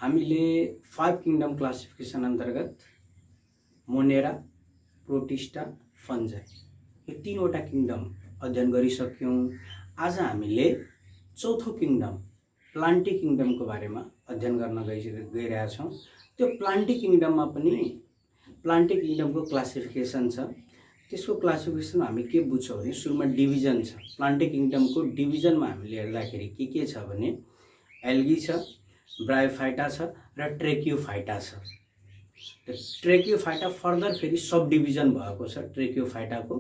हामीले 5 kingdom classification अन्तर्गत Monera, protista, फन्जाई यो तीनवटा किंगडम अध्ययन गरिसक्यौं। आज हामीले चौथो किंगडम प्लान्टी किंगडमको बारेमा अध्ययन गर्न गइरहेका छौं। त्यो प्लान्टी किंगडममा पनि प्लान्टी किंगडमको क्लासिफिकेसन छ। त्यसको क्लासिफिकेसनमा हामी के बुझ्छौं भने सुरुमा डिभिजन छ। प्लान्टी किंगडमको डिभिजनमा हामीले हेर्दाखेरि के छ भने एल्गी छ, ब्रायोफाइटा छ र ट्रेकियोफाइटा छ। ट्रेकियोफाइटा फर्दर फेरि सब डिभिजन भएको छ। ट्रेकियोफाइटाको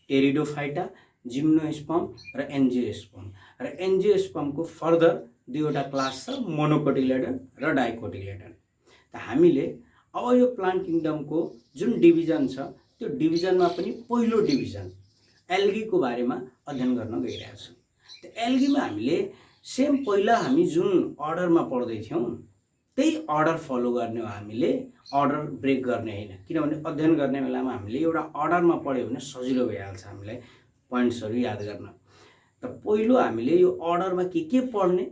टेरिडोफाइटा, जिम्नोस्पर्म र एन्जियोस्पर्म र एन्जियोस्पर्मको फर्दर दुईवटा क्लास छ, मोनोकोटिलेडन र डाइकोटिलेडन। त हामीले अब यो प्लान्ट किंगडमको जुन डिभिजन छ त्यो डिभिजनमा पनि पहिलो डिभिजन एल्गीको बारेमा अध्ययन गर्न गइरहेका छौं। त एल्गीमा हामीले सेम पहिला हामी जुन अर्डरमा पढ्दै थियौं त्यही अर्डर फलो गर्ने हो। हामीले अर्डर ब्रेक गर्ने हैन, किनभने अध्ययन गर्ने बेलामा हामीले एउटा अर्डरमा पढ्यो भने सजिलो भइहाल्छ हामीलाई पोइन्ट्सहरु याद गर्न। त पहिलो हामीले यो अर्डरमा के पढ्ने,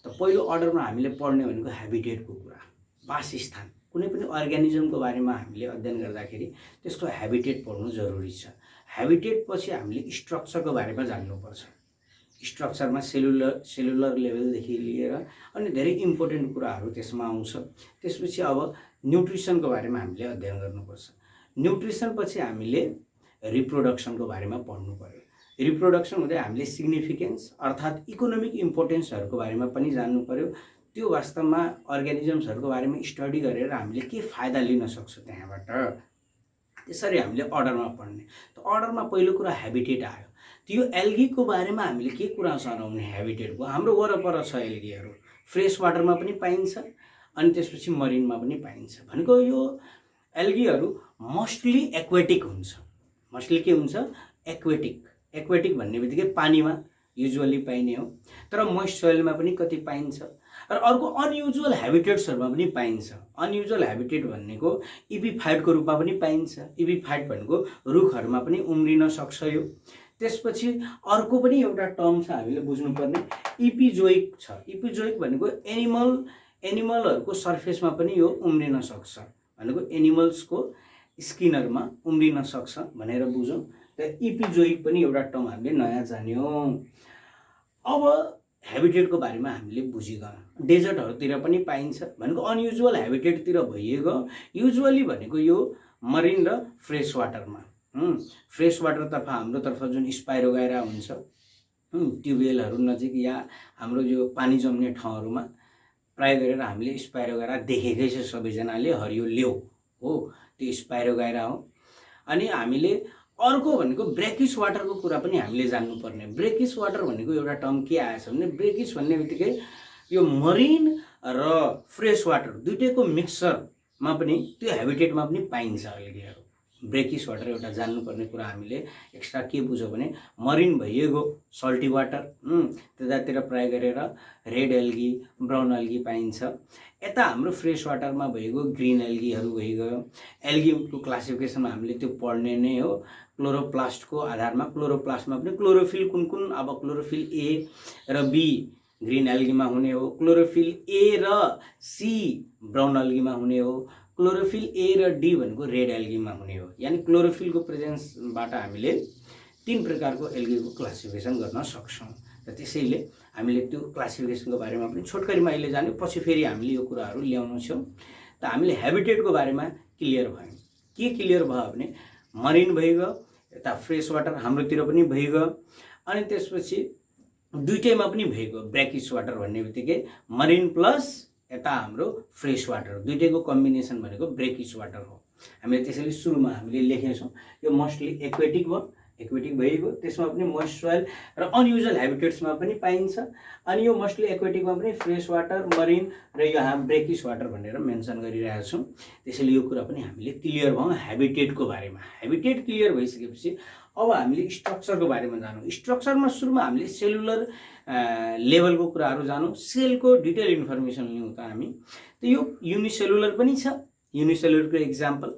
त पहिलो अर्डरमा हामीले पढ्ने भनेको ह्याबिटेटको कुरा, वासस्थान। कुनै पनि अर्गानिजमको बारेमा हामीले अध्ययन गर्दाखेरि त्यसको ह्याबिटेट पढ्नु जरुरी छ। ह्याबिटेट पछि हामीले स्ट्रक्चरको बारेमा जान्नुपर्छ। स्ट्रक्चरमा सेलुलर लेभलदेखि लिएर अनि धेरै इम्पोर्टेन्ट कुराहरू त्यसमा आउँछ। त्यसपछि अब न्युट्रिसनको बारेमा हामीले अध्ययन गर्नुपर्छ। न्युट्रिसन पछि हामीले रिप्रोडक्सनको बारेमा पढ्नु पर्यो। रिप्रोडक्सन हुँदै हामीले सिग्निफिकेन्स अर्थात् इकोनोमिक इम्पोर्टेन्सहरूको बारेमा पनि जान्नु पर्यो। त्यो वास्तवमा अर्गानिजम्सहरूको बारेमा स्टडी गरेर हामीले के फाइदा लिन सक्छौं त्यहाँबाट। त्यसरी हामीले अर्डरमा पढ्ने। त अर्डरमा पहिलो कुरा ह्याबिटेट आयो। त्यो एल्गीको बारेमा हामीले के कुरा जानौं भने ह्याबिटेटको हाम्रो वरपर छ एल्गीहरू। फ्रेश वाटरमा पनि पाइन्छ अनि त्यसपछि मरिनमा पनि पाइन्छ। भनेको यो एल्गीहरू मोस्टली एक्वेटिक हुन्छ। मोस्टली के हुन्छ? एक्वेटिक। एक्वेटिक भन्नेबित्तिकै पानीमा युजुअली पाइने हो, तर मोइस्ट सोइलमा पनि कति पाइन्छ। र अर्को अनयुजुअल ह्याबिटेट्सहरुमा पनि पाइन्छ। अनयुजुअल ह्याबिटेट भनेको इपिफाइटको रूपमा पनि पाइन्छ। इपिफाइट भनेको रुखहरुमा पनि उम्रिन सक्छ यो। त्यसपछि अर्को पनि एउटा टर्म छ हामीले बुझ्नुपर्ने, इपिजोइक छ। इपिजोइक भनेको एनिमलहरुको सर्फेसमा पनि यो उम्रिन सक्छ। भनेको एनिमल्सको स्किनहरुमा उम्रिन सक्छ भनेर बुझौं। त इपिजोइक पनि एउटा टर्म हामीले नयाँ जान्यौं। अब ह्याबिटेटको बारेमा हामीले बुझिगयौं। डेजर्टहरुतिर पनि पाइन्छ भनेको अनयुजुअल ह्याबिटेटतिर भइएको। युजुअली भनेको यो मरिन र फ्रेश वाटरमा। फ्रेश वाटर तर्फ हाम्रो तर्फ जुन स्पाइरोगाइरा हुन्छ, ट्युबवेलहरु नजिक या हाम्रो जो पानी जम्ने ठाउँहरुमा प्राय गरेर हामीले स्पाइरोगाइरा देखेकै छ सबैजनाले। हरियो ल्याउ हो त्यो स्पाइरोगाइरा हो। अनि हामीले अर्को भनेको ब्रेकिस वाटरको कुरा पनि हामीले जान्नुपर्ने। ब्रेकिस वाटर भनेको एउटा टर्म के आएछ भने ब्रेकिस भन्नेबित्तिकै यो मरिन र फ्रेश वाटर दुईटैको मिक्सचरमा पनि त्यो ह्याबिटेटमा पनि पाइन्छ एल्गीहरु। ब्रेकिस वाटर एउटा जान्नुपर्ने कुरा हामीले एक्स्ट्रा के बुझ्यौं भने मरिन भइएको सल्टी वाटर, त्यतातिर प्राय गरेर रेड एल्गी, ब्राउन एल्गी पाइन्छ। यता हाम्रो फ्रेश वाटरमा भएको ग्रीन एल्गीहरु भइगयो। एल्गीको क्लासिफिकेसनमा हामीले त्यो पढ्ने नै हो। क्लोरोप्लास्टको आधारमा क्लोरोप्लास्टमा पनि क्लोरोफिल कुन अब क्लोरोफिल ए र बी ग्रीन एल्गीमा हुने हो, क्लोरोफिल ए र सी ब्राउन एल्गीमा हुने हो, क्लोरोफिल ए र डी भनेको रेड एल्गीमा हुने हो। यानी क्लोरोफिलको प्रेजेन्सबाट हामीले तीन प्रकारको एल्गीको क्लासिफिकेसन गर्न सक्छौं। र त्यसैले हामीले त्यो क्लासिफिकेसनको बारेमा पनि छोटकरीमा अहिले जान्यौं। पछि फेरि हामीले यो कुराहरू ल्याउनु छौं। त हामीले ह्याबिटेटको बारेमा क्लियर भयौं। के क्लियर भयो भने मरिन भइगयो, यता फ्रेश वाटर हाम्रोतिर पनि भइगयो, अनि त्यसपछि दुईटैमा पनि भइगयो। ब्रेकिस वाटर भन्नेबित्तिकै मरिन प्लस यता हाम्रो फ्रेश वाटर दुईटैको कम्बिनेसन भनेको ब्रेकिस वाटर हो। हामीले त्यसैले सुरुमा हामीले लेखेछौं यो मोस्टली एक्वेटिक भयो। एक्वेटिक भइगयो, त्यसमा पनि मोइस्ट सोइल र अनयुजुअल ह्याबिटेट्समा पनि पाइन्छ। अनि यो मोस्टली एक्वेटिकमा पनि फ्रेश वाटर, मरिन र यो हामी ब्रेकिस वाटर भनेर मेन्सन गरिरहेका छौं। त्यसैले यो कुरा पनि हामीले क्लियर भयौं ह्याबिटेटको बारेमा। ह्याबिटेट क्लियर भइसकेपछि अब हामीले स्ट्रक्चरको बारेमा जानौं। स्ट्रक्चरमा सुरुमा हामीले सेलुलर लेभलको कुराहरू जानौं। सेलको डिटेल इन्फर्मेसन लियौं त हामी। त यो युनिसेलुलर पनि छ। युनिसेलुलरको एक्जाम्पल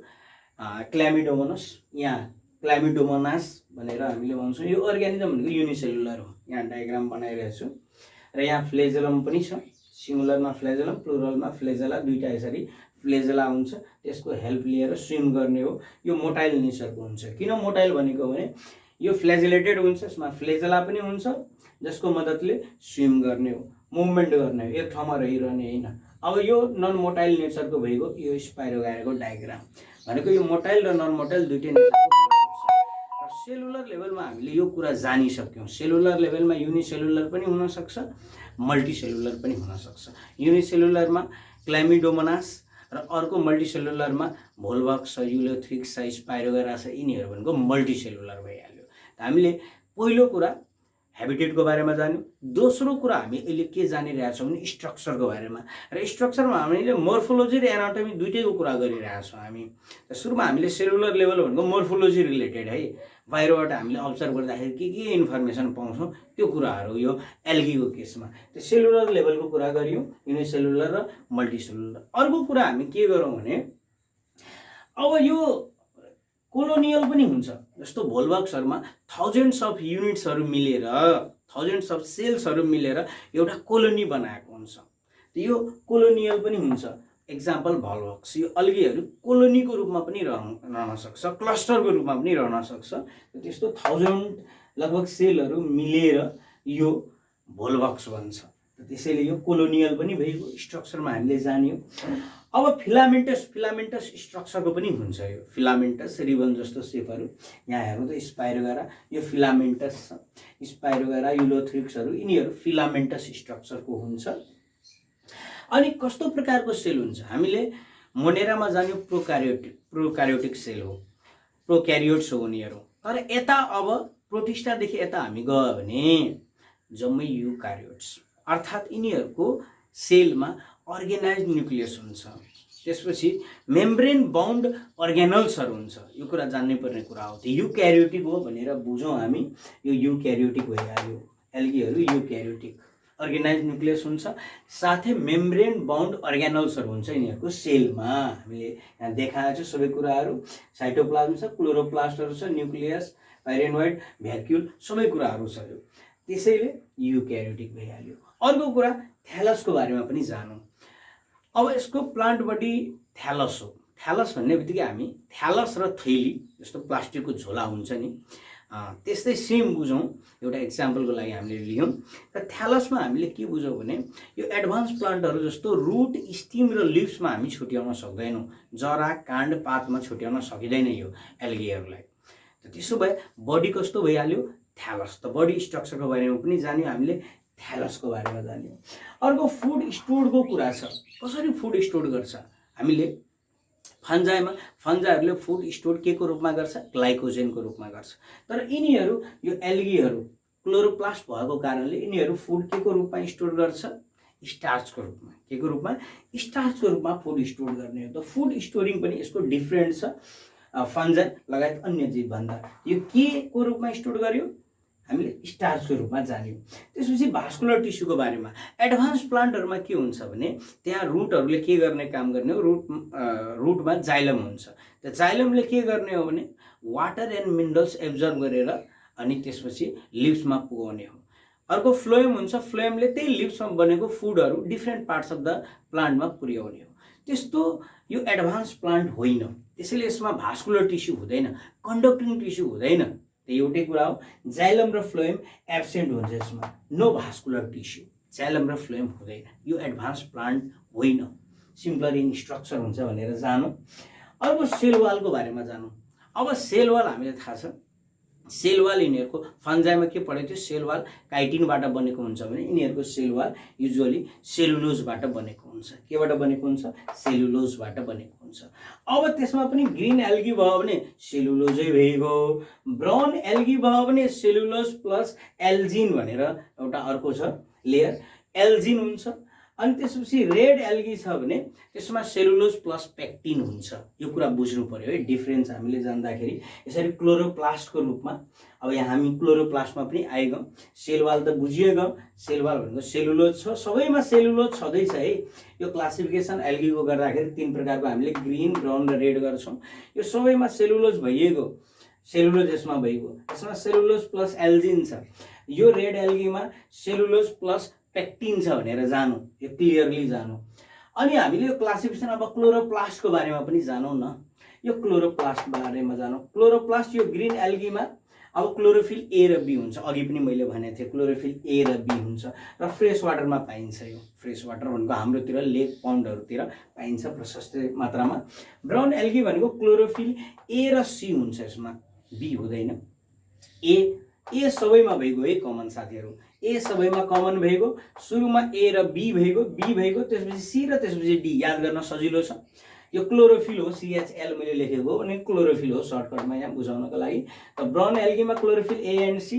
क्लामिडोमोनास, यहाँ क्लामिडोमोनास भनेर हामीले भन्छौं। यो अर्गानिजम भनेको युनिसेलुलर हो। यहाँ डायग्राम बनाइरहेको छु र यहाँ फ्लेजेलम पनि छ। सिंगुलरमा फ्लेजेलम, प्लुरलमा फ्लेजेला, दुईटा यसरी फ्लेजेला हुन्छ, त्यसको हेल्प लिएर स्विम गर्ने हो। यो मोटाइल नेचरको हुन्छ। किन मोटाइल भनेको भने यो फ्लेजिलेटेड हुन्छ, यसमा फ्लेजेला पनि हुन्छ जसको मद्दतले स्विम गर्ने हो, मुभमेन्ट गर्ने हो, एक ठाउँमा रहिरहने होइन। अब यो नन मोटाइल नेचरको भइगयो यो स्पाइरोगायराको डायग्राम भनेको यो मोटाइल र नन मोटाइल दुईटै नेचरको हुन सक्छ। र सेलुलर लेभलमा हामीले यो कुरा जानिसक्यौँ। सेलुलर लेभलमा युनिसेलुलर पनि हुन सक्छ, मल्टिसेलुलर पनि हुन सक्छ। युनिसेलुलरमा क्लामिडोमोनास र अर्को मल्टिसेलुलरमा भोल्भक्स, युलोथ्रिक्स, स्पाइरोगायरा छ, यिनीहरू भनेको मल्टिसेलुलर भइहाल्यो। हामीले पहिलो कुरा हेबिटेटको बारेमा जान्यौँ। दोस्रो कुरा हामी अहिले के जानिरहेछौँ भने स्ट्रक्चरको बारेमा। र स्ट्रक्चरमा हामीले मोर्फोलोजी र एनाटोमी दुईटैको कुरा गरिरहेछौँ हामी। सुरुमा हामीले सेलुलर लेभल भनेको मोर्फोलोजी रिलेटेड है, बाहिरबाट हामीले अब्जर्भ गर्दाखेरि के इन्फर्मेसन पाउँछौँ त्यो कुराहरू यो एल्गीको केसमा। त्यो सेलुलर लेभलको कुरा गरियौँ, युनिसेलुलर र मल्टिसेलुलर। अर्को कुरा हामी के गरौँ भने अब यो कोलोनियल पनि हुन्छ। जस्तो भोल्भक्सहरूमा थाउजन्ड्स अफ युनिट्सहरू मिलेर, थाउजन्ड्स अफ सेल्सहरू मिलेर एउटा कोलोनी बनाएको हुन्छ। यो कोलोनियल पनि हुन्छ। एक्जाम्पल भोल्भक्स, यो अल्गीहरू कोलोनीको रूपमा पनि रहन सक्छ, क्लस्टरको रूपमा पनि रहन सक्छ। त्यस्तो थाउजन्ड लगभग सेलहरू मिलेर यो भोल्भक्स बन्छ। त्यसैले यो कोलोनियल पनि भइगयो, स्ट्रक्चरमा हामीले जान्यौँ। अब फिलामेन्टस स्ट्रक्चरको पनि हुन्छ। यो फिलामेन्टस रिबन जस्तो सेपहरू यहाँ हेर्नु त स्पाइरोगायरा, यो फिलामेन्टस छ, स्पाइरोगायरा, युलोथ्रिक्सहरू यिनीहरू फिलामेन्टस स्ट्रक्चरको हुन्छ। अनि कस्तो प्रकारको सेल हुन्छ हामीले मोनेरामा जान्यौँ, प्रोक्यारियोटिक सेल हो, प्रोक्यारियोट्स हो उनीहरू। तर यता अब प्रोटिस्टादेखि यता हामी गयो भने जम्मै युक्यारियोट्स, अर्थात् यिनीहरूको सेलमा अर्गेनाइज न्युक्लियस हुन्छ। त्यसपछि मेम्ब्रेन बाउन्ड अर्गेनल्सहरू हुन्छ। यो कुरा जान्नै पर्ने कुरा हो। त्यो युक्यारियोटिक हो भनेर बुझौँ हामी, यो युक्यारियोटिक भइहाल्यो। एल्गीहरू युक्यारियोटिक, अर्गेनाइज न्युक्लियस हुन्छ, साथै मेम्ब्रेन बाउन्ड अर्गेनल्सहरू हुन्छ यिनीहरूको सेलमा। हामीले यहाँ देखाएको छ सबै कुराहरू, साइटोप्लाज्म छ, क्लोरोप्लास्टहरू छ, न्युक्लियस, पाइरेनोइड, भ्याक्युल सबै कुराहरू छ। यो त्यसैले युक्यारियोटिक भइहाल्यो। अर्को कुरा थ्यालसको बारेमा पनि जानौँ। अब यसको प्लान्ट बडी थ्यालस हो। थ्यालस भन्ने बित्तिकै हामी थ्यालस र थैली जस्तो प्लास्टिकको झोला हुन्छ नि, त्यस्तै सेम बुझौँ। एउटा इक्जाम्पलको लागि हामीले लियौँ। र थ्यालसमा हामीले के बुझौँ भने यो एडभान्स प्लान्टहरू जस्तो रुट, स्टिम र लिभ्समा हामी छुट्याउन सक्दैनौँ। जरा, काण्ड, पातमा छुट्याउन सकिँदैन यो एल्गीहरूलाई। त्यसो भए बडी कस्तो भइहाल्यो, थ्यालस। त बडी स्ट्रक्चरको बारेमा पनि जान्यौँ हामीले, थ्यालसको बारेमा जान्यौँ। अर्को फुड स्टोरको कुरा छ। कसरी फुड स्टोर गर्छ हामीले फन्जाहरूले फुड स्टोर के को रूपमा गर्छ, ग्लाइकोजेनको रूपमा गर्छ। तर यिनीहरू यो एल्गीहरू क्लोरोप्लास्ट भएको कारणले यिनीहरू फुड के को रूपमा स्टोर गर्छ, स्टार्चको रूपमा। के को रूपमा, स्टार्चको रूपमा फुड स्टोर गर्ने हो। त फुड स्टोरिङ पनि यसको डिफ्रेन्ट छ फन्जाई लगायत अन्य जीवभन्दा। यो के को रूपमा स्टोर गर्यो, हामीले स्टार्चको रूपमा जान्यौँ। त्यसपछि भास्कुलर टिस्युको बारेमा। एडभान्स प्लान्टहरूमा के हुन्छ भने त्यहाँ रुटहरूले के गर्ने काम गर्ने हो, रुटमा जाइलम हुन्छ। त्यो जाइलमले के गर्ने हो भने वाटर एन्ड मिनरल्स एब्जर्भ गरेर अनि त्यसपछि लिभ्समा पुगाउने हो। अर्को फ्लोएम हुन्छ। फ्लोएमले त्यही लिभ्समा बनेको फुडहरू डिफ्रेन्ट पार्ट्स अफ द प्लान्टमा पुर्याउने हो। त्यस्तो यो एडभान्स प्लान्ट होइन। त्यसैले यसमा भास्कुलर टिस्यु हुँदैन, कन्डक्टिङ टिस्यु हुँदैन। त्यो एउटै कुरा हो। जाइलम र फ्लोएम एब्सेन्ट हुन्छ यसमा, नो भास्कुलर टिस्यु, जाइलम र फ्लोएम हुँदैन। यो एडभान्स प्लान्ट होइन, सिम्पलर इन स्ट्रक्चर हुन्छ भनेर जानौँ। अर्को सेल वालको बारेमा जानौँ। अब सेल वाल हामीलाई थाहा छ, सेल वाल यिनीहरूको फन्जाईमा के पढेको थियो, सेल वाल काइटिनबाट बनेको हुन्छ भने यिनीहरूको सेल वाल युजुअली सेलुलोजबाट बनेको हुन्छ। केबाट बनेको हुन्छ, सेलुलोजबाट बनेको हुन्छ। अब त्यसमा पनि ग्रीन एल्गी भयो भने सेलुलोजै भइगयो, ब्राउन एल्गी भयो भने सेलुलोज प्लस एल्जिन भनेर एउटा अर्को छ लेयर, एल्जिन हुन्छ। अनि त्यसपछि रेड एल्गी छ भने त्यसमा सेलुलोज प्लस पेक्टिन हुन्छ। यो कुरा बुझ्नु पर्यो है, डिफरेन्स हामीले जान्दाखेरि। यसरी क्लोरोप्लास्टको रूपमा, अब यहाँ हामी क्लोरोप्लास्टमा पनि आइगयौँ। सेलवाल त बुझिएगयो, सेलवाल भनेको सेलुलोज छ, सबैमा सेलुलोज छँदैछ है। यो क्लासिफिकेसन एल्गीको गर्दाखेरि 3 प्रकारको हामीले ग्रीन, ब्राउन र रेड गर्छौँ। यो सबैमा सेलुलोज भइएको, सेलुलोज यसमा भइगयो। यसमा सेलुलोज प्लस एल्जिन छ। यो रेड एल्गीमा सेलुलोज प्लस पेक्टिन छ भनेर जानु, यो क्लियरली जानु। अनि हामीले यो क्लासिफिकेसन अब क्लोरोप्लास्टको बारेमा पनि जानौँ न। यो क्लोरोप्लास्ट बारेमा जानौँ। क्लोरोप्लास्ट यो ग्रीन एल्गीमा अब क्लोरोफिल ए र बी हुन्छ। अघि पनि मैले भनेको थिएँ क्लोरोफिल ए र बी हुन्छ र फ्रेस वाटरमा पाइन्छ। यो फ्रेस वाटर भनेको हाम्रोतिर लेक पन्डहरूतिर पाइन्छ प्रशस्त मात्रामा। ब्राउन एल्गी भनेको क्लोरोफिल ए र सी हुन्छ, यसमा बी हुँदैन। ए सबैमा भइगयो है कमन साथीहरू, ए सबैमा कमन भइगयो। सुरुमा ए र बी भइगयो, बी भइगयो, त्यसपछि सी र त्यसपछि डी। याद गर्न सजिलो छ। यो क्लोरोफिल हो, CHL मैले लेखेको अनि क्लोरोफिल हो सर्टकटमा यहाँ बुझाउनको लागि। त ब्राउन एल्गीमा क्लोरोफिल ए एन्ड सी,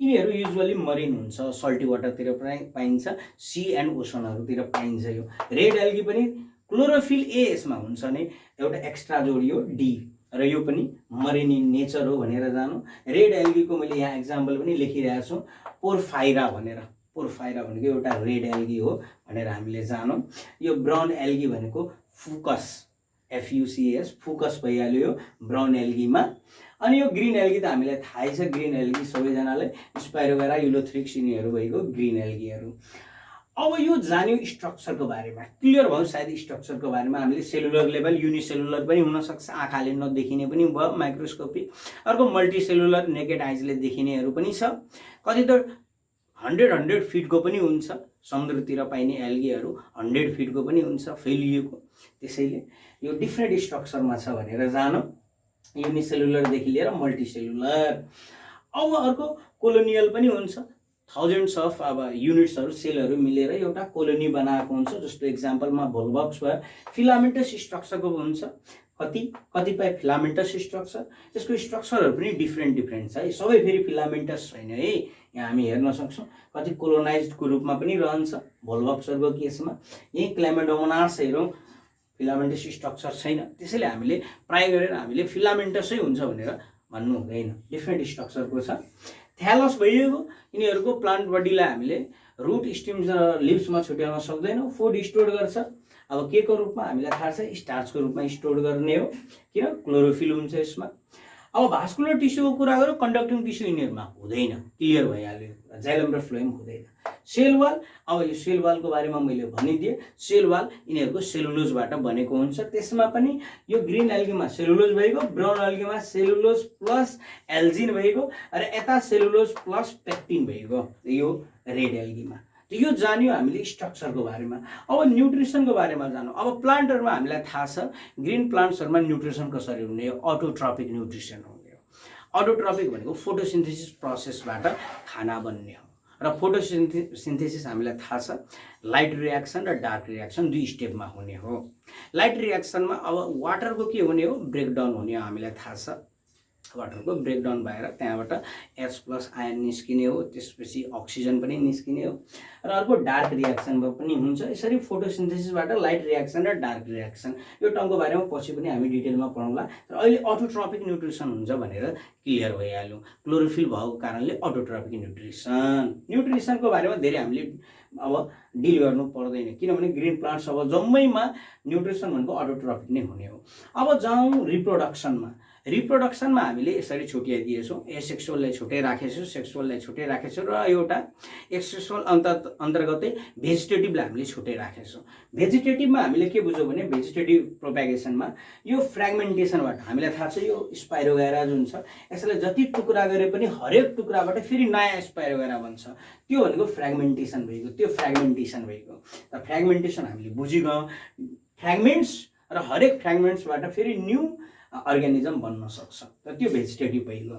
यिनीहरू युजुअली मरिन हुन्छ, सल्टी वाटरतिर पाइन्छ, सी एन्ड ओसनहरूतिर पाइन्छ। यो रेड एल्गी पनि क्लोरोफिल ए यसमा हुन्छ नै, एउटा एक्स्ट्रा जोडियो डी, र यो पनि मरिन इन नेचर हो भनेर जानु। रेड एल्गीको मैले यहाँ एक्जाम्पल पनि लेखिरहेको छु, पोरफाइरा भनेर। पोरफाइरा भनेको एउटा रेड एल्गी हो भनेर हामीले जानौँ। यो ब्राउन एल्गी भनेको फुकस, FUCS, फुकस भइहाल्यो यो ब्राउन एल्गीमा। अनि यो ग्रीन एल्गी त हामीलाई थाहै छ, ग्रीन एल्गी सबैजनालाई स्पाइरोगेरा, युलोथ्रिक्स यिनीहरू भइगयो ग्रीन एल्गीहरू। अब यो जान्यो स्ट्रक्चरको बारेमा, क्लियर भयो सायद स्ट्रक्चरको बारेमा। हामीले सेलुलर लेभल, युनिसेलुलर पनि हुनसक्छ, आँखाले नदेखिने पनि भयो माइक्रोस्कोपी। अर्को मल्टिसेलुलर, नेकेड आइजले देखिनेहरू पनि छ। कति त 100 फिटको पनि हुन्छ, समुद्रतिर पाइने एल्गीहरू 100 फिटको पनि हुन्छ फैलिएको। त्यसैले यो डिफ्रेन्ट स्ट्रक्चरमा छ भनेर जानु, युनिसेलुलरदेखि लिएर मल्टिसेलुलर। अब अर्को कोलोनियल पनि हुन्छ, थाउजन्ड्स अफ अब युनिट्सहरू, सेलहरू मिलेर एउटा कोलोनी बनाएको हुन्छ। जस्तो एक्जाम्पलमा भोल्भक्स भयो, फिलामेन्टस स्ट्रक्चरको हुन्छ, कतिपय फिलामेन्टस स्ट्रक्चर। यसको स्ट्रक्चरहरू पनि डिफ्रेन्ट छ है, सबै फेरि फिलामेन्टस छैन है। यहाँ हामी हेर्न सक्छौँ कति कोलोनाइज्डको रूपमा पनि रहन्छ भोल्भक्सहरूको केसमा। यही क्लेमेडोमोनास हेरौँ, फिलामेन्टस स्ट्रक्चर छैन। त्यसैले हामीले प्राय गरेर हामीले फिलामेन्टसै हुन्छ भनेर भन्नु हुँदैन, डिफ्रेन्ट स्ट्रक्चरको छ। थ्यालस भइगयो, यिनीहरूको प्लान्ट बडीलाई हामीले रुट, स्टिम्स र लिभ्समा छुट्याउन सक्दैनौँ। फुड स्टोर गर्छ, अब के को रूपमा हामीलाई थाहा छ, स्टार्चको रूपमा स्टोर गर्ने हो, किन क्लोरोफिल हुन्छ यसमा। अब भास्कुलर टिस्यूको कुरा गरौँ, कन्डक्टिङ टिस्यू यिनीहरूमा हुँदैन, क्लियर भइहाल्यो, जाइलम र फ्लोएम हुँदैन। सेल वाल, अब यो सेल वालको बारेमा मैले भनिदिएँ। सेल वाल यिनीहरूको सेलुलोजबाट बनेको हुन्छ। त्यसमा पनि यो ग्रीन एल्गीमा सेलुलोज भइगयो, ब्राउन एल्गीमा सेलुलोज प्लस एल्जिन भइगयो, र यता सेलुलोज प्लस पेक्टिन भइगयो यो रेड एल्गीमा। यो जान्यो हामीले स्ट्रक्चरको बारेमा। अब न्युट्रिसनको बारेमा जानु। अब प्लान्टहरूमा हामीलाई थाहा छ ग्रीन प्लान्ट्सहरूमा न्युट्रिसन कसरी हुने हो, अटोट्रपिक न्युट्रिसन हुने हो। अटोट्रपिक भनेको फोटोसिन्थेसिस प्रोसेसबाट खाना बन्ने हो, र फोटोसिन्थेसिस हामीलाई थाहा छ लाइट रियाक्सन र डार्क रियाक्सन 2 स्टेपमा हुने हो। लाइट रियाक्सनमा अब वाटरको के हुने हो, ब्रेकडाउन हुने हो, हामीलाई थाहा छ। वाटरको ब्रेकडाउन भएर त्यहाँबाट H+ आयन निस्किने हो, त्यसपछि अक्सिजन पनि निस्किने हो। र अर्को डार्क रियाक्सनमा पनि हुन्छ। यसरी फोटोसिन्थेसिसबाट लाइट रियाक्सन र डार्क रियाक्सन, यो टर्मको बारेमा पछि पनि हामी डिटेलमा पढौँला। तर अहिले अटोट्रपिक न्युट्रिसन हुन्छ भनेर क्लियर भइहाल्यो, क्लोरोफिल भएको कारणले अटोट्रपिक न्युट्रिसनको बारेमा धेरै हामीले अब डिल गर्नु पर्दैन, किनभने ग्रीन प्लान्ट्स अब जम्मैमा न्युट्रिसन भनेको अटोट्रपिक नै हुने हो। अब जाउँ रिप्रोडक्सनमा। रिप्रोडक्सनमा हामीले यसरी छुट्याइदिएछौँ, एसेक्सुअललाई छुट्टै राखेछौँ, सेक्सुअललाई छुट्टै राखेछौँ, र एउटा एक्सेक्सुअल अन्तर्गतै भेजिटेटिभलाई हामीले छुट्टै राखेछौँ। भेजिटेटिभमा हामीले के बुझ्यौँ भने भेजिटेटिभ प्रोपेगेसनमा यो फ्रेगमेन्टेसनबाट हामीलाई थाहा छ यो स्पाइरोगेरा जुन छ यसलाई जति टुक्रा गरे पनि हरेक टुक्राबाट फेरि नयाँ स्पाइरोगेरा बन्छ, त्यो भनेको फ्रेगमेन्टेसन भइगयो। त्यो फ्रेगमेन्टेसन भइगयो। त फ्रेगमेन्टेसन हामीले बुझिगयौँ, फ्रेगमेन्ट्स र हरेक फ्रेगमेन्ट्सबाट फेरि न्यू अर्ग्यानिजम बन्न सक्छ, र त्यो भेजिटेटिभ भइगयो।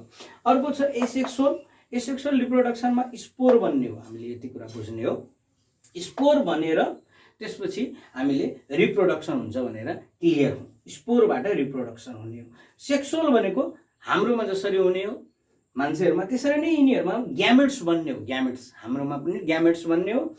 अर्को छ एसेक्सुअल। एसेक्सुअल रिप्रोडक्सनमा स्पोर बन्ने हो, हामीले यति कुरा बुझ्ने हो। स्पोर बनेर त्यसपछि हामीले रिप्रोडक्सन हुन्छ भनेर क्लियर हो, स्पोरबाट रिप्रोडक्सन हुने हो। सेक्सुअल भनेको हाम्रोमा जसरी हुने हो मान्छेहरूमा त्यसरी नै यिनीहरूमा ग्यामेट्स बन्ने हो। ग्यामेट्स हाम्रोमा पनि ग्यामेट्स बन्ने हो।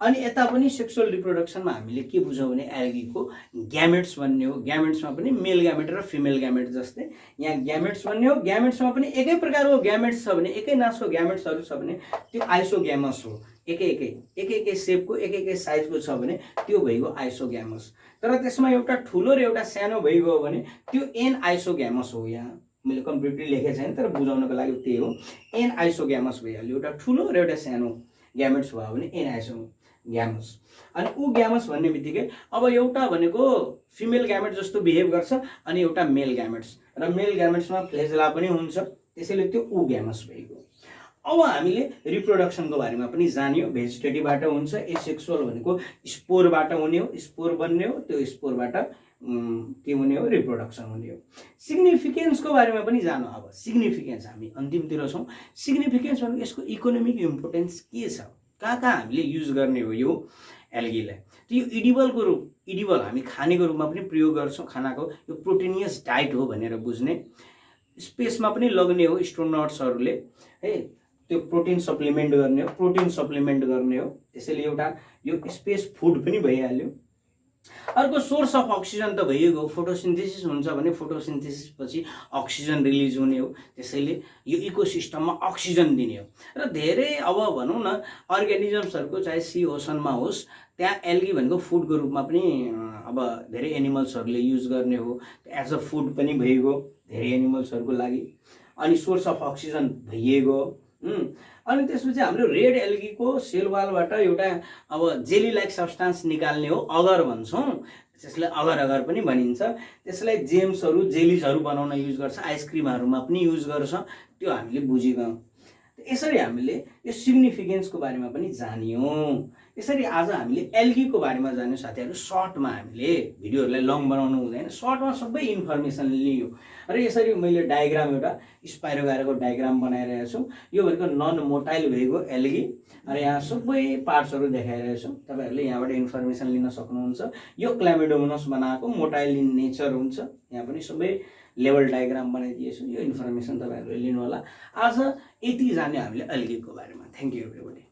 अनि यता पनि सेक्सुअल रिप्रोडक्सनमा हामीले के बुझौँ भने एल्गीको ग्यामेट्स बन्ने हो। ग्यामेट्समा पनि मेल ग्यामेट र फिमेल ग्यामेट जस्तै यहाँ ग्यामेट्स बन्ने हो। ग्यामेट्समा पनि एकै प्रकारको ग्यामेट्स छ भने, एकै नासको ग्यामेट्सहरू छ भने त्यो आइसोग्यामस हो। एकै सेपको एकै साइजको छ भने त्यो भइगयो आइसोग्यामस। तर त्यसमा एउटा ठुलो र एउटा सानो भइगयो भने त्यो एन आइसोग्यामस हो। यहाँ मैले कम्प्लिटली लेखेको छैन तर बुझाउनको लागि त्यही हो, एन आइसोग्यामस भइहाल्यो, एउटा ठुलो र एउटा सानो ग्यामेट्स भयो भने एनाइसोम ग्यामस। अनि ऊ ग्यामस भन्ने बित्तिकै अब एउटा भनेको फिमेल ग्यामेट जस्तो बिहेभ गर्छ अनि एउटा मेल ग्यामेट्स र मेल ग्यामेट्समा फ्लेजला पनि हुन्छ, त्यसैले त्यो ऊ ग्यामस भइगयो। अब हामीले रिप्रोडक्सनको बारेमा पनि जान्यो, भेजिटेटिभबाट हुन्छ, एसेक्सुअल भनेको स्पोरबाट हुने हो, स्पोर बन्ने हो, त्यो स्पोरबाट के हुने हो, रिप्रोडक्सन हुने हो। सिग्निफिकेन्सको बारेमा पनि जानु। अब सिग्निफिकेन्स हामी अन्तिमतिर छौँ। सिग्निफिकेन्स भनेको यसको इकोनोमिक इम्पोर्टेन्स के छ, कहाँ कहाँ हामीले युज गर्ने हो यो एल्गीलाई। त्यो इडिबलको रूप, इडिबल हामी खानेको रूपमा पनि प्रयोग गर्छौँ, खानाको यो प्रोटिनियस डाइट हो भनेर बुझ्ने। स्पेसमा पनि लग्ने हो एस्ट्रोनट्सहरूले है, त्यो प्रोटिन सप्लिमेन्ट गर्ने हो, प्रोटिन सप्लिमेन्ट गर्ने हो, त्यसैले एउटा यो स्पेस फुड पनि भइहाल्यो। अर्को सोर्स अफ अक्सिजन त भइगयो, फोटोसिन्थेसिस हुन्छ भने फोटोसिन्थेसिस पछि अक्सिजन रिलिज हुने हो, त्यसैले यो इकोसिस्टममा अक्सिजन दिने हो। र धेरै अब भनौँ न अर्ग्यानिजम्सहरूको चाहे सी ओसनमा होस्, त्यहाँ एल्गी भनेको फुडको रूपमा पनि अब धेरै एनिमल्सहरूले युज गर्ने हो, एज अ फुड पनि भइगयो धेरै एनिमल्सहरूको लागि। अनि सोर्स अफ अक्सिजन भइगयो। अनि त्यसपछि हाम्रो रेड एल्गीको सेल वालबाट एउटा अब जेली लाइक सब्सटेन्स निकाल्ने हो, अगर भन्छौँ, त्यसलाई अगर अगर पनि भनिन्छ। त्यसलाई जेम्सहरू जेलिसहरू बनाउन युज गर्छ, आइसक्रिमहरूमा पनि युज गर्छ, त्यो हामीले बुझिगयौँ। यसरी हामीले यो सिग्निफिकेन्सको बारेमा पनि जान्यौँ। यसरी आज हामीले एल्गीको बारेमा जान्यौँ साथीहरू। सर्टमा हामीले भिडियोहरूलाई लङ बनाउनु हुँदैन, सर्टमा सबै इन्फर्मेसन लियो। र यसरी मैले डायग्राम एउटा स्पाइरोगाराको डायग्राम बनाइरहेको छु। यो भनेको नन मोटाइल भएको एल्गी, र यहाँ सबै पार्ट्सहरू देखाइरहेको छु। तपाईँहरूले यहाँबाट इन्फर्मेसन लिन सक्नुहुन्छ। यो क्लामिडोमोनास बनाएको मोटाइल इन नेचर हुन्छ, यहाँ पनि सबै लेभल डायग्राम बनाइदिएछु। यो इन्फर्मेसन तपाईँहरूले लिनु होला। आज यति जान्यो हामीले एल्गीको बारेमा। Thank you everybody.